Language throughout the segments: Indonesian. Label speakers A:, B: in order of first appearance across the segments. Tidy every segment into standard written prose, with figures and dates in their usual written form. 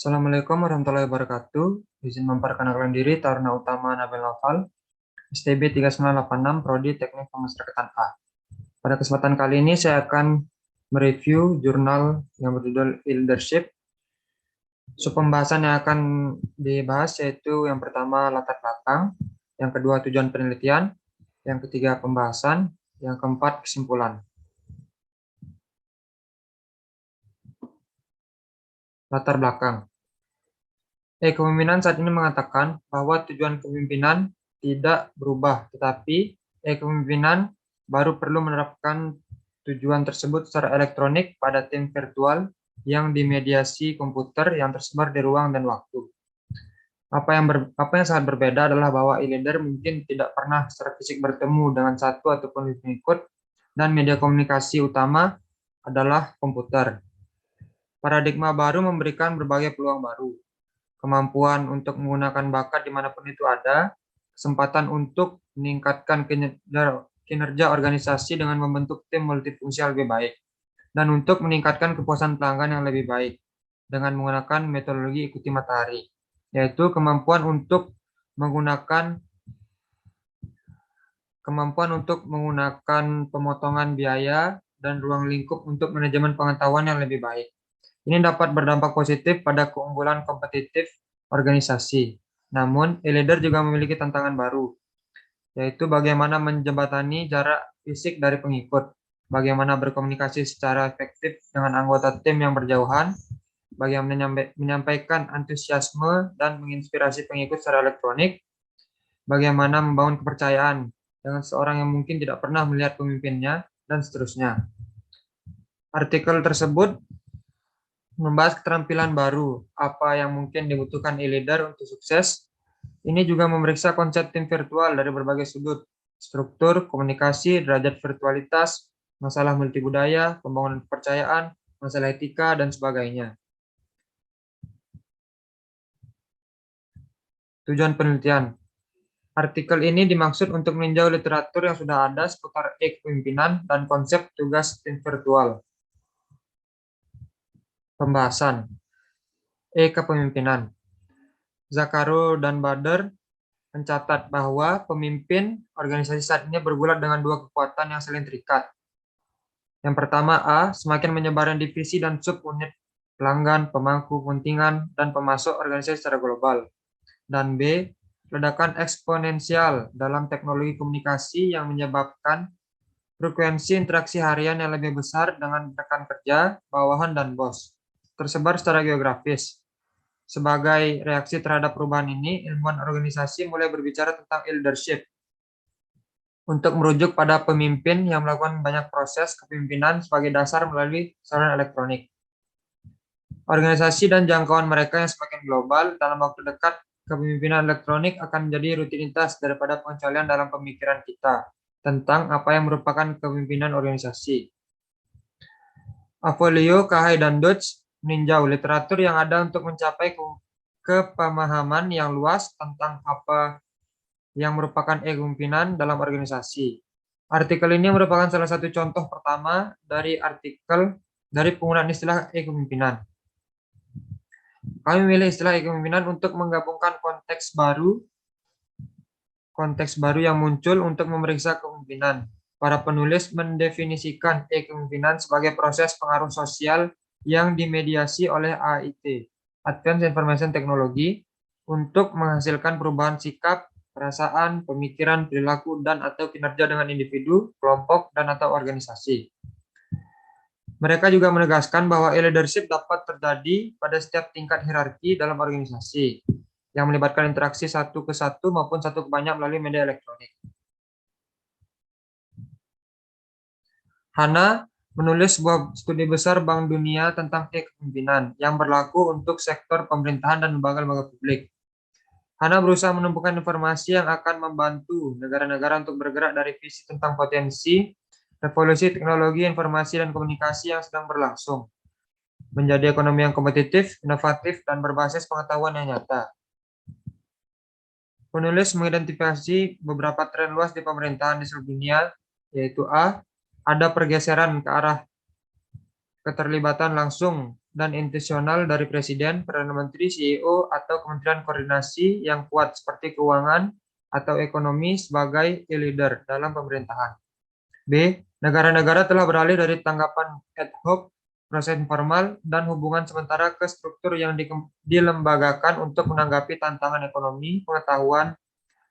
A: Assalamualaikum warahmatullahi wabarakatuh. Izin memperkenalkan diri, Taruna Utama Nabil Naufal, STB 3986, Prodi Teknik Pemasyarakatan A. Pada kesempatan kali ini saya akan mereview jurnal yang berjudul Leadership. Pembahasan yang akan dibahas yaitu yang pertama latar belakang, yang kedua tujuan penelitian, yang ketiga pembahasan, yang keempat kesimpulan. Latar belakang. Kepemimpinan saat ini mengatakan bahwa tujuan kepemimpinan tidak berubah, tetapi kepemimpinan baru perlu menerapkan tujuan tersebut secara elektronik pada tim virtual yang dimediasi komputer yang tersebar di ruang dan waktu. Apa yang sangat berbeda adalah bahwa e-leader mungkin tidak pernah secara fisik bertemu dengan satu ataupun pengikut, dan media komunikasi utama adalah komputer. Paradigma baru memberikan berbagai peluang baru. Kemampuan untuk menggunakan bakat dimanapun itu ada, kesempatan untuk meningkatkan kinerja organisasi dengan membentuk tim multifungsi lebih baik, dan untuk meningkatkan kepuasan pelanggan yang lebih baik dengan menggunakan metodologi ikuti matahari, yaitu kemampuan untuk menggunakan pemotongan biaya dan ruang lingkup untuk manajemen pengetahuan yang lebih baik. Ini dapat berdampak positif pada keunggulan kompetitif organisasi. Namun, e-leader juga memiliki tantangan baru, yaitu bagaimana menjembatani jarak fisik dari pengikut, bagaimana berkomunikasi secara efektif dengan anggota tim yang berjauhan, bagaimana menyampaikan antusiasme dan menginspirasi pengikut secara elektronik, bagaimana membangun kepercayaan dengan seorang yang mungkin tidak pernah melihat pemimpinnya, dan seterusnya. Artikel tersebut membahas keterampilan baru, apa yang mungkin dibutuhkan e-leader untuk sukses. Ini juga memeriksa konsep tim virtual dari berbagai sudut, struktur, komunikasi, derajat virtualitas, masalah multibudaya, pembangunan kepercayaan, masalah etika, dan sebagainya. Tujuan penelitian. Artikel ini dimaksud untuk meninjau literatur yang sudah ada seputar kepemimpinan dan konsep tugas tim virtual. Pembahasan. Kepemimpinan. Zakaro dan Bader mencatat bahwa pemimpin organisasi saat ini bergulat dengan dua kekuatan yang saling terikat. Yang pertama, semakin menyebarnya divisi dan sub-unit pelanggan, pemangku kepentingan, dan pemasok organisasi secara global. Dan B, ledakan eksponensial dalam teknologi komunikasi yang menyebabkan frekuensi interaksi harian yang lebih besar dengan rekan kerja, bawahan, dan bos, tersebar secara geografis. Sebagai reaksi terhadap perubahan ini, ilmuwan organisasi mulai berbicara tentang leadership untuk merujuk pada pemimpin yang melakukan banyak proses kepemimpinan sebagai dasar melalui saluran elektronik. Organisasi dan jangkauan mereka yang semakin global, dalam waktu dekat, kepemimpinan elektronik akan menjadi rutinitas daripada pengecualian dalam pemikiran kita tentang apa yang merupakan kepemimpinan organisasi. Avolio, Kahai, dan Dodge meninjau literatur yang ada untuk mencapai kepemahaman yang luas tentang apa yang merupakan kepemimpinan dalam organisasi. Artikel ini merupakan salah satu contoh pertama dari penggunaan istilah kepemimpinan. Kami memilih istilah kepemimpinan untuk menggabungkan konteks baru yang muncul untuk memeriksa kepemimpinan. Para penulis mendefinisikan kepemimpinan sebagai proses pengaruh sosial yang dimediasi oleh AIT, Advanced Information Technology, untuk menghasilkan perubahan sikap, perasaan, pemikiran, perilaku, dan atau kinerja dengan individu, kelompok, dan atau organisasi. Mereka juga menegaskan bahwa leadership dapat terjadi pada setiap tingkat hierarki dalam organisasi, yang melibatkan interaksi satu ke satu maupun satu ke banyak melalui media elektronik. Hana menulis sebuah studi besar Bank Dunia tentang kepemimpinan yang berlaku untuk sektor pemerintahan dan lembaga-lembaga publik. Hana berusaha menumpukan informasi yang akan membantu negara-negara untuk bergerak dari visi tentang potensi revolusi teknologi informasi dan komunikasi yang sedang berlangsung, menjadi ekonomi yang kompetitif, inovatif, dan berbasis pengetahuan yang nyata. Penulis mengidentifikasi beberapa tren luas di pemerintahan di seluruh dunia, yaitu ada pergeseran ke arah keterlibatan langsung dan intensional dari Presiden, Perdana Menteri, CEO, atau Kementerian Koordinasi yang kuat seperti keuangan atau ekonomi sebagai leader dalam pemerintahan. B. Negara-negara telah beralih dari tanggapan ad hoc, proses informal, dan hubungan sementara ke struktur yang dilembagakan untuk menanggapi tantangan ekonomi, pengetahuan,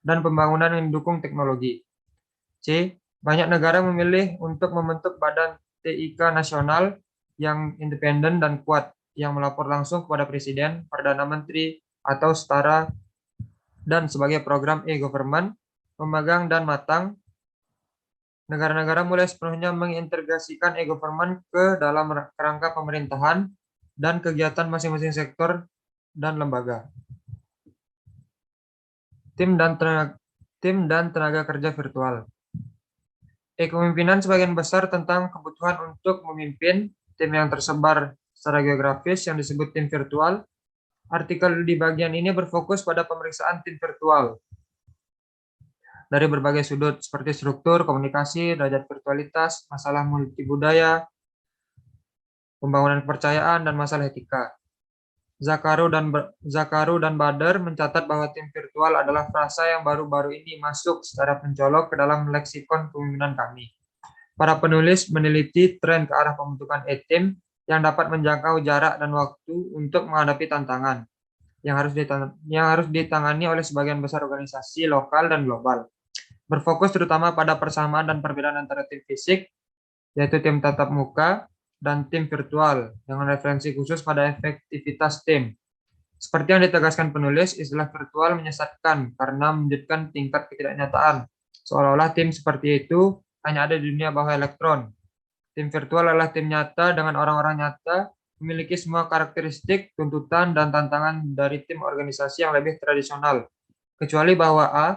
A: dan pembangunan yang didukung teknologi. C. Banyak negara memilih untuk membentuk badan TIK nasional yang independen dan kuat, yang melapor langsung kepada Presiden, Perdana Menteri, atau setara, dan sebagai program e-government, memegang dan matang. Negara-negara mulai sepenuhnya mengintegrasikan e-government ke dalam kerangka pemerintahan dan kegiatan masing-masing sektor dan lembaga. Tim dan tenaga kerja virtual. E-kepemimpinan sebagian besar tentang kebutuhan untuk memimpin tim yang tersebar secara geografis yang disebut tim virtual. Artikel di bagian ini berfokus pada pemeriksaan tim virtual dari berbagai sudut seperti struktur, komunikasi, derajat virtualitas, masalah multibudaya, pembangunan kepercayaan, dan masalah etika. Zakaru dan Bader mencatat bahwa tim virtual adalah frasa yang baru-baru ini masuk secara mencolok ke dalam leksikon kepemimpinan kami. Para penulis meneliti tren ke arah pembentukan e-tim yang dapat menjangkau jarak dan waktu untuk menghadapi tantangan yang harus ditangani oleh sebagian besar organisasi lokal dan global. Berfokus terutama pada persamaan dan perbedaan antara tim fisik, yaitu tim tatap muka, dan tim virtual, dengan referensi khusus pada efektivitas tim. Seperti yang ditegaskan penulis, istilah virtual menyesatkan karena menunjukkan tingkat ketidaknyataan, seolah-olah tim seperti itu hanya ada di dunia bawah elektron. Tim virtual adalah tim nyata dengan orang-orang nyata, memiliki semua karakteristik, tuntutan, dan tantangan dari tim organisasi yang lebih tradisional, kecuali bahwa A.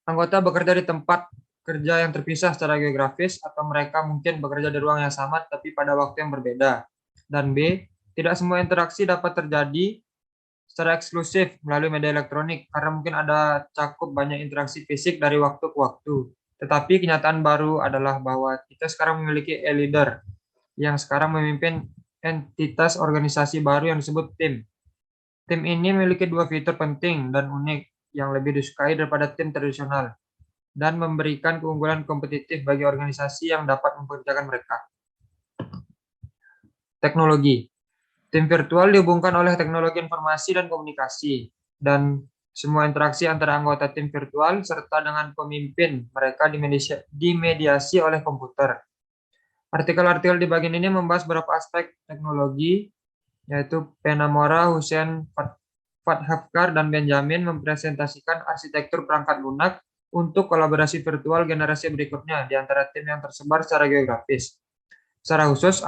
A: Anggota bekerja di tempat kerja yang terpisah secara geografis, atau mereka mungkin bekerja di ruang yang sama tapi pada waktu yang berbeda. Dan B. Tidak semua interaksi dapat terjadi secara eksklusif melalui media elektronik, karena mungkin ada cakup banyak interaksi fisik dari waktu ke waktu. Tetapi kenyataan baru adalah bahwa kita sekarang memiliki e-leader yang sekarang memimpin entitas organisasi baru yang disebut tim. Tim ini memiliki dua fitur penting dan unik yang lebih disukai daripada tim tradisional, dan memberikan keunggulan kompetitif bagi organisasi yang dapat mempekerjakan mereka. Teknologi. Tim virtual dihubungkan oleh teknologi informasi dan komunikasi, dan semua interaksi antara anggota tim virtual serta dengan pemimpin mereka dimediasi oleh komputer. Artikel-artikel di bagian ini membahas beberapa aspek teknologi, yaitu Penamora, Hussein Fathafkar, dan Benjamin mempresentasikan arsitektur perangkat lunak untuk kolaborasi virtual generasi berikutnya di antara tim yang tersebar secara geografis. Secara khusus,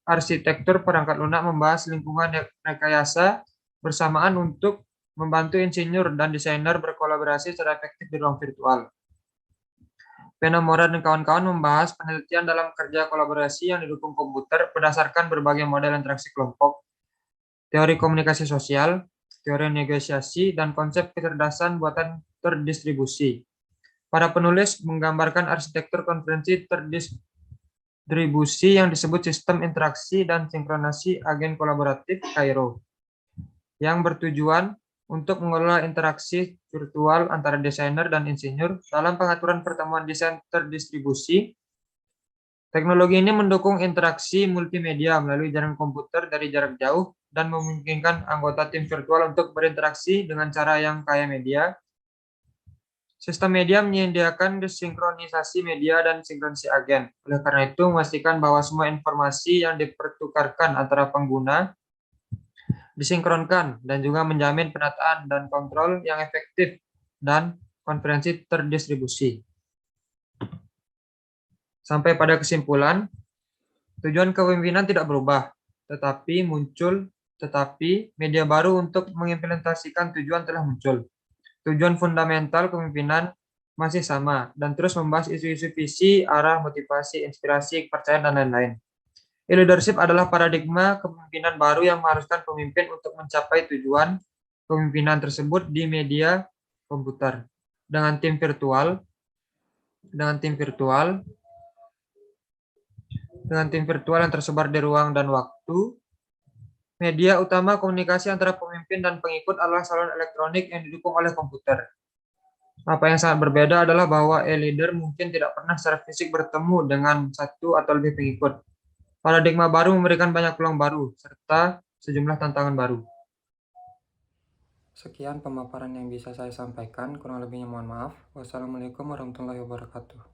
A: arsitektur perangkat lunak membahas lingkungan rekayasa bersamaan untuk membantu insinyur dan desainer berkolaborasi secara efektif di ruang virtual. Penamora dan kawan-kawan membahas penelitian dalam kerja kolaborasi yang didukung komputer berdasarkan berbagai model interaksi kelompok, teori komunikasi sosial, teori negosiasi, dan konsep kecerdasan buatan terdistribusi. Para penulis menggambarkan arsitektur konferensi terdistribusi yang disebut sistem interaksi dan sinkronasi agen kolaboratif Cairo, yang bertujuan untuk mengelola interaksi virtual antara desainer dan insinyur dalam pengaturan pertemuan desain terdistribusi. Teknologi ini mendukung interaksi multimedia melalui jaringan komputer dari jarak jauh dan memungkinkan anggota tim virtual untuk berinteraksi dengan cara yang kaya media. Sistem media menyediakan sinkronisasi media dan sinkronisasi agen. Oleh karena itu, memastikan bahwa semua informasi yang dipertukarkan antara pengguna disinkronkan dan juga menjamin penataan dan kontrol yang efektif dan konferensi terdistribusi. Sampai pada kesimpulan, tujuan kepemimpinan tidak berubah, tetapi media baru untuk mengimplementasikan tujuan telah muncul. Tujuan fundamental kepemimpinan masih sama dan terus membahas isu-isu visi, arah, motivasi, inspirasi, kepercayaan, dan lain-lain. E-leadership adalah paradigma kepemimpinan baru yang mengharuskan pemimpin untuk mencapai tujuan kepemimpinan tersebut di media komputer. Dengan tim virtual, dengan tim virtual yang tersebar di ruang dan waktu. Media utama komunikasi antara pemimpin dan pengikut adalah salon elektronik yang didukung oleh komputer. Apa yang sangat berbeda adalah bahwa e-leader mungkin tidak pernah secara fisik bertemu dengan satu atau lebih pengikut. Paradigma baru memberikan banyak peluang baru, serta sejumlah tantangan baru. Sekian pemaparan yang bisa saya sampaikan, kurang lebihnya mohon maaf. Wassalamualaikum warahmatullahi wabarakatuh.